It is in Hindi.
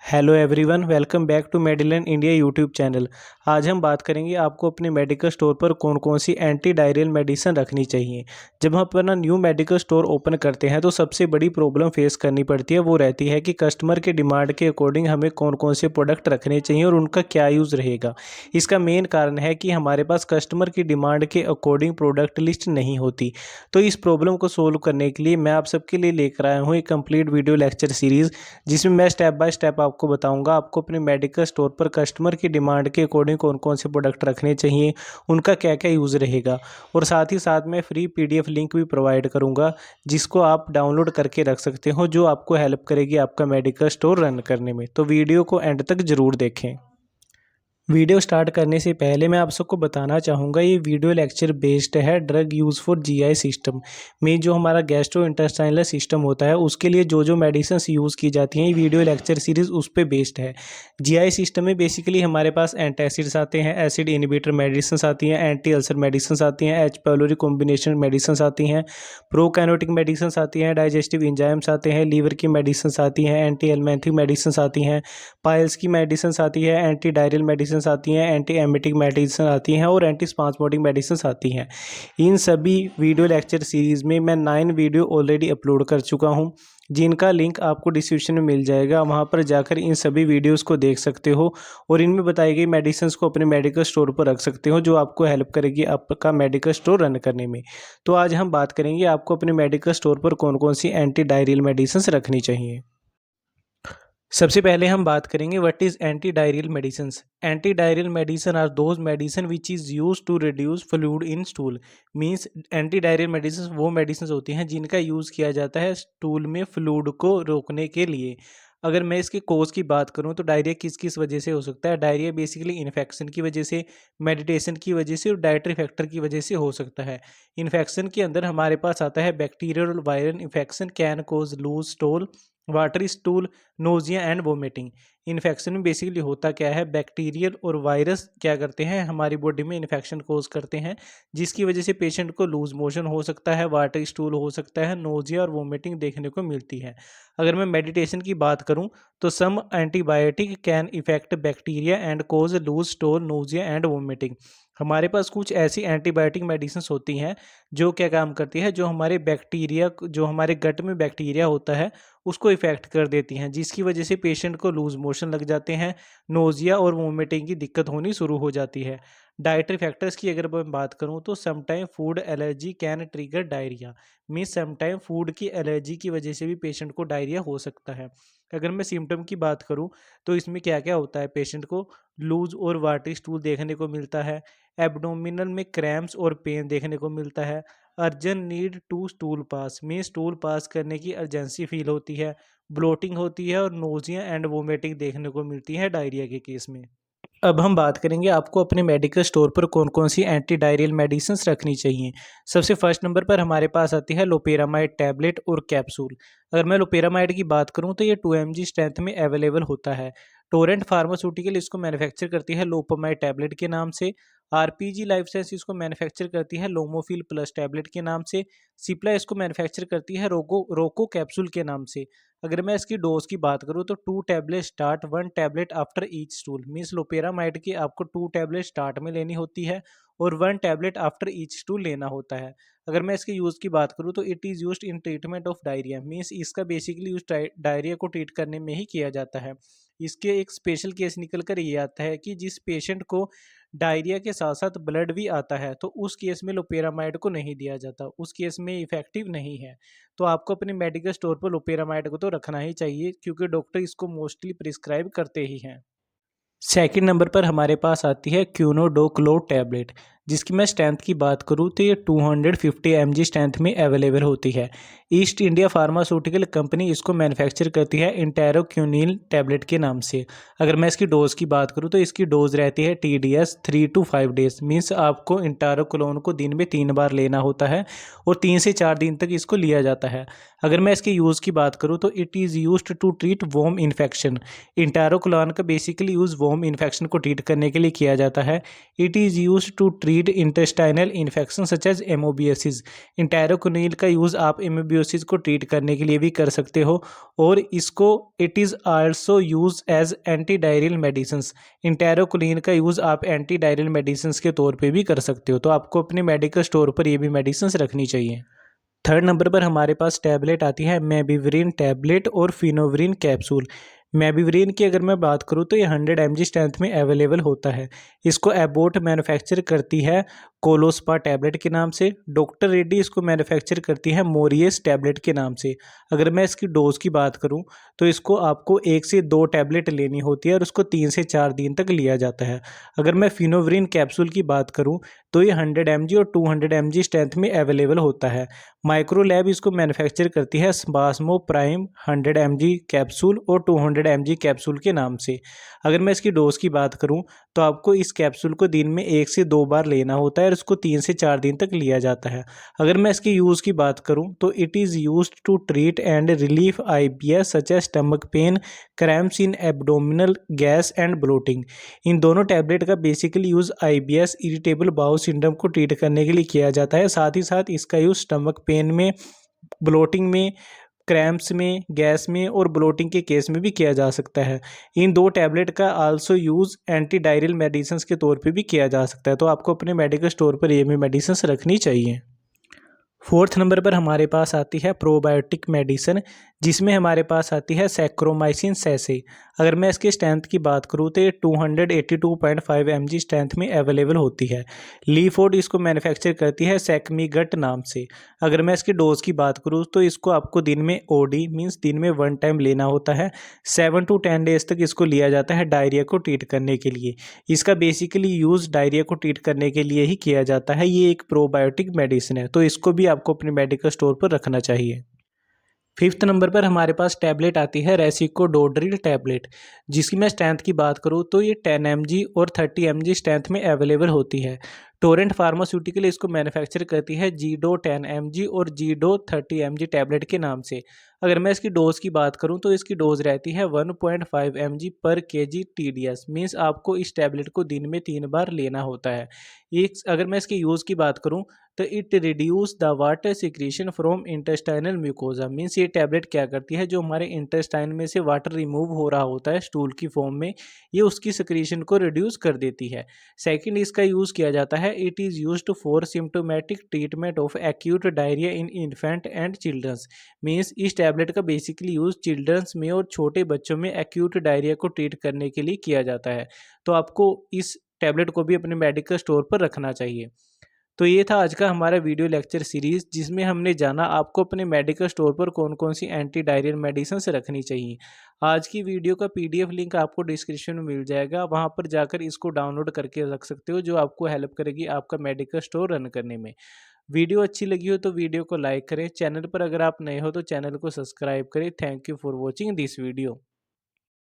Hello everyone, welcome back to Medilan India YouTube channel. आज हम बात करेंगे आपको अपने मेडिकल स्टोर पर कौन कौन सी एंटी डायरियल मेडिसिन रखनी चाहिए। जब हम अपना न्यू मेडिकल स्टोर ओपन करते हैं तो सबसे बड़ी प्रॉब्लम फेस करनी पड़ती है, वो रहती है कि कस्टमर के डिमांड के अकॉर्डिंग हमें कौन कौन से प्रोडक्ट रखने चाहिए और उनका क्या यूज़ रहेगा। इसका मेन कारण है कि हमारे पास कस्टमर की डिमांड के अकॉर्डिंग प्रोडक्ट लिस्ट नहीं होती। तो इस प्रॉब्लम को सोल्व करने के लिए मैं आप सबके लिए लेकर आया हूँ एक कंप्लीट वीडियो लेक्चर सीरीज़, जिसमें मैं स्टेप बाय स्टेप आपको बताऊंगा आपको अपने मेडिकल स्टोर पर कस्टमर की डिमांड के अकॉर्डिंग कौन कौन से प्रोडक्ट रखने चाहिए, उनका क्या क्या यूज़ रहेगा। और साथ ही साथ मैं फ्री पीडीएफ लिंक भी प्रोवाइड करूंगा जिसको आप डाउनलोड करके रख सकते हो, जो आपको हेल्प करेगी आपका मेडिकल स्टोर रन करने में। तो वीडियो को एंड तक ज़रूर देखें। वीडियो स्टार्ट करने से पहले मैं आप सबको बताना चाहूँगा, ये वीडियो लेक्चर बेस्ड है drug use for GI system में। जो हमारा गैस्ट्रो इंटेस्टाइनल सिस्टम होता है उसके लिए जो जो मेडिसिन यूज़ की जाती हैं, ये वीडियो लेक्चर सीरीज़ उस पर बेस्ड है। जीआई सिस्टम में बेसिकली हमारे पास एंटासिड्स आते हैं, एसिड इनहिबिटर मेडिसिन आती हैं, एंटी अल्सर मेडिसिन आती हैं, एच पाइलोरी कॉम्बिनेशन मेडिसिन आती हैं, प्रोकैइनेटिक मेडिसिन आती हैं, डाइजेस्टिव एंजाइम्स आते हैं, लीवर की मेडिसिन आती हैं, एंटी एलमेंथिक मेडिसिन आती हैं, पाइल्स की मेडिसिन आती है, एंटी डायरियल मेडिसिन आती हैं, एंटी एमिटिक मेडिसिन आती हैं और एंटी स्पाज्मोटिक मेडिसिन आती हैं। इन सभी वीडियो लेक्चर सीरीज़ में मैं 9 वीडियो ऑलरेडी अपलोड कर चुका हूं, जिनका लिंक आपको डिस्क्रिप्शन में मिल जाएगा। वहां पर जाकर इन सभी वीडियोस को देख सकते हो और इनमें बताई गई मेडिसिन को अपने मेडिकल स्टोर पर रख सकते हो, जो आपको हेल्प करेगी आपका मेडिकल स्टोर रन करने में। तो आज हम बात करेंगे आपको अपने मेडिकल स्टोर पर कौन कौन सी एंटी डायरियल मेडिसिन रखनी चाहिए। सबसे पहले हम बात करेंगे what is anti diarrhoeal medicines. Anti diarrhoeal medicine are those medicine which is use to reduce fluid in stool. Means anti diarrhoeal medicine वो मेडिसिन होती हैं जिनका यूज़ किया जाता है स्टूल में फ्लूइड को रोकने के लिए। अगर मैं इसके कोज की बात करूं तो डायरिया किस किस वजह से हो सकता है। डायरिया बेसिकली इन्फेक्शन की वजह से, मेडिटेशन की वजह से और डाइटरी फैक्टर की वजह से हो सकता है। इन्फेक्शन के अंदर हमारे पास आता है बैक्टीरियल और viral infection can cause loose stool, watery stool, nausea and vomiting. Infection में बेसिकली होता क्या है, बैक्टीरियल और वायरस क्या करते हैं, हमारी बॉडी में इन्फेक्शन कोज करते हैं, जिसकी वजह से पेशेंट को लूज मोशन हो सकता है, वाटरी स्टूल हो सकता है, नोजिया और वोमिटिंग देखने को मिलती है। अगर मैं मेडिटेशन की बात करूं तो some antibiotic can affect bacteria and cause loose stool, nausea and vomiting. हमारे पास कुछ ऐसी एंटीबायोटिक मेडिसिन होती हैं जो क्या काम करती है, जो हमारे बैक्टीरिया, जो हमारे गट में बैक्टीरिया होता है उसको इफेक्ट कर देती हैं, जिसकी वजह से पेशेंट को लूज मोशन लग जाते हैं, नोजिया और वोमिटिंग की दिक्कत होनी शुरू हो जाती है। डाइटरी फैक्टर्स की अगर मैं बात करूं तो sometime food allergy can trigger diarrhoea. Means sometime food की एलर्जी की वजह से भी पेशेंट को डायरिया हो सकता है। अगर मैं सिम्टम की बात करूं तो इसमें क्या क्या होता है, पेशेंट को लूज और वाटरी स्टूल देखने को मिलता है, एब्डोमिनल में क्रैम्प्स और पेन देखने को मिलता है, urgent need to stool pass में स्टूल पास करने की अर्जेंसी फील होती है, ब्लोटिंग होती है और नोजिया एंड वोमिटिंग देखने को मिलती है डायरिया के केस में। अब हम बात करेंगे आपको अपने मेडिकल स्टोर पर कौन कौन सी एंटी डायरियल मेडिसिन रखनी चाहिए। सबसे फर्स्ट नंबर पर हमारे पास आती है लोपेरामाइड टैबलेट और कैप्सूल। अगर मैं लोपेरामाइड की बात करूं तो ये 2 mg स्ट्रेंथ में अवेलेबल होता है। टोरेंट फार्मास्यूटिकल इसको मैन्युफैक्चर करती है लोपेरामाइड टैबलेट के नाम से। आरपीजी लाइफ साइंस इसको मैन्युफैक्चर करती है लोमोफिल प्लस टैबलेट के नाम से। सिप्ला इसको मैन्युफैक्चर करती है रोको कैप्सूल के नाम से। अगर मैं इसकी डोज की बात करूं तो 2 tablet start, 1 tablet after each stool. Means loperamide की आपको 2 टैबलेट स्टार्ट में लेनी होती है और 1 टैबलेट आफ्टर ईच स्टूल लेना होता है। अगर मैं इसके यूज़ की बात करूं तो it is used in treatment of diarrhoea. Means इसका बेसिकली यूज डायरिया को ट्रीट करने में ही किया जाता है। इसके एक स्पेशल केस निकल कर ये आता है कि जिस पेशेंट को डायरिया के साथ साथ ब्लड भी आता है तो उस केस में लोपेरामाइड को नहीं दिया जाता, उस केस में इफेक्टिव नहीं है। तो आपको अपने मेडिकल स्टोर पर लोपेरामाइड को तो रखना ही चाहिए, क्योंकि डॉक्टर इसको मोस्टली प्रिस्क्राइब करते ही हैं। सेकंड नंबर पर हमारे पास आती है क्यूनोडोक्लो टैबलेट, जिसकी मैं स्ट्रेंथ की बात करूँ तो ये 250 mg स्ट्रेंथ में अवेलेबल होती है। ईस्ट इंडिया फार्मास्यूटिकल कंपनी इसको मैन्युफैक्चर करती है इंटेरोक्यूनिल टैबलेट के नाम से। अगर मैं इसकी डोज की बात करूँ तो इसकी डोज रहती है TDS 3 to 5 डेज। मीन्स आपको इंटेरोक्लोन को दिन में 3 बार लेना होता है और 3 से 4 दिन तक इसको लिया जाता है। अगर मैं इसके यूज़ की बात करूँ तो it is used to treat worm infection. इंटेरोक्लोन का बेसिकली यूज़ वोम इन्फेक्शन को ट्रीट करने के लिए किया जाता है। It is used to treat treat intestinal infection such as amoebiasis. Enteroquinol का यूज़ आप एमोबियोसिस को ट्रीट करने के लिए भी कर सकते हो और इसको it is also use as anti diarrhoeal medicines. Enteroquinol का यूज़ आप एंटी डायरियल मेडिसिन्स के तौर पे भी कर सकते हो। तो आपको अपने मेडिकल स्टोर पर ये भी मेडिसिन्स रखनी चाहिए। थर्ड नंबर पर हमारे पास टैबलेट आती है मेबिवरीन टैबलेट और फिनोवरीन कैप्सूल। मेबिवरीन की अगर मैं बात करूँ तो ये 100 mg स्ट्रेंथ में अवेलेबल होता है। इसको एबोट मैन्युफैक्चर करती है कोलोस्पा टैबलेट के नाम से। डॉक्टर रेड्डी इसको मैन्युफैक्चर करती है मोरियस टैबलेट के नाम से। अगर मैं इसकी डोज की बात करूं तो इसको आपको 1 से 2 टैबलेट लेनी होती है और उसको 3 से 4 दिन तक लिया जाता है। अगर मैं फिनोवरीन कैप्सूल की बात करूं तो ये 100 mg और 200 mg स्ट्रेंथ में अवेलेबल होता है। माइक्रोलैब इसको मैन्युफैक्चर करती है स्पास्मो प्राइम 100 mg कैप्सूल और 200 mg कैप्सूल के नाम से। अगर मैं इसकी डोज की बात करूं तो आपको इस कैप्सूल को दिन में 1 से 2 बार लेना होता है और इसको 3 से 4 दिन तक लिया जाता है। अगर मैं इसकी यूज़ की बात करूं तो it is used to treat and relief IBS such as stomach pain, cramps in abdominal gas and bloating. इन दोनों टैबलेट का basically use IBS irritable bowel syndrome को ट्रीट करने के लिए किया जाता है। साथ ही साथ इसका यूज़ स्टमक पेन में, ब्लोटिंग में, क्रैम्प्स में, गैस में और ब्लोटिंग के केस में भी किया जा सकता है। इन 2 टैबलेट का also use anti diarrhoeal medicines के तौर पे भी किया जा सकता है। तो आपको अपने मेडिकल स्टोर पर ये भी मेडिसिन्स रखनी चाहिए। फोर्थ नंबर पर हमारे पास आती है प्रोबायोटिक मेडिसिन, जिसमें हमारे पास आती है सैक्रोमाइसिन सैसे। अगर मैं इसके स्ट्रेंथ की बात करूँ तो ये 282.5 mg स्ट्रेंथ में अवेलेबल होती है। लीफोर्ड इसको मैन्युफैक्चर करती है सैक्मीगट नाम से। अगर मैं इसकी डोज की बात करूँ तो इसको आपको दिन में OD मीन्स दिन में 1 टाइम लेना होता है। 7 to 10 डेज तक इसको लिया जाता है डायरिया को ट्रीट करने के लिए। इसका बेसिकली यूज़ डायरिया को ट्रीट करने के लिए ही किया जाता है। ये एक प्रोबायोटिक मेडिसिन है, तो इसको भी आपको अपने मेडिकल स्टोर पर रखना चाहिए। फिफ्थ नंबर पर हमारे पास टैबलेट आती है रेसिकोडोड्रिल टैबलेट, जिसकी मैं स्ट्रेंथ की बात करूँ तो ये 10 mg और 30 mg स्ट्रेंथ में अवेलेबल होती है। टोरेंट फार्मास्यूटिकल इसको मैन्युफैक्चर करती है जीडो 10 mg और जीडो 30 mg टैबलेट के नाम से। अगर मैं इसकी डोज की बात करूं तो इसकी डोज रहती है 1.5 mg पर kg TDS। मीन्स आपको इस टैबलेट को दिन में 3 बार लेना होता है। एक अगर मैं इसके यूज़ की बात करूं तो it reduce the water secretion from intestinal mucosa. Means ये टैबलेट क्या करती है, जो हमारे इंटेस्टाइन में से वाटर रिमूव हो रहा होता है स्टूल की फॉर्म में, ये उसकी सिक्रीशन को रिड्यूस कर देती है। सेकंड इसका यूज़ किया जाता है, it is used for symptomatic treatment of acute diarrhoea in infant and childrens. Means इस टैबलेट का बेसिकली यूज़ चिल्ड्रंस में और छोटे बच्चों में एक्यूट डायरिया को ट्रीट करने के लिए किया जाता है। तो आपको इस टैबलेट को भी अपने मेडिकल स्टोर पर रखना चाहिए। तो ये था आज का हमारा वीडियो लेक्चर सीरीज़, जिसमें हमने जाना आपको अपने मेडिकल स्टोर पर कौन कौन सी एंटी डायरियल मेडिसिन रखनी चाहिए। आज की वीडियो का PDF लिंक आपको डिस्क्रिप्शन में मिल जाएगा, वहाँ पर जाकर इसको डाउनलोड करके रख सकते हो, जो आपको हेल्प करेगी आपका मेडिकल स्टोर रन करने में। वीडियो अच्छी लगी हो तो वीडियो को लाइक करें, चैनल पर अगर आप नए हो तो चैनल को सब्सक्राइब करें। Thank you for watching this video.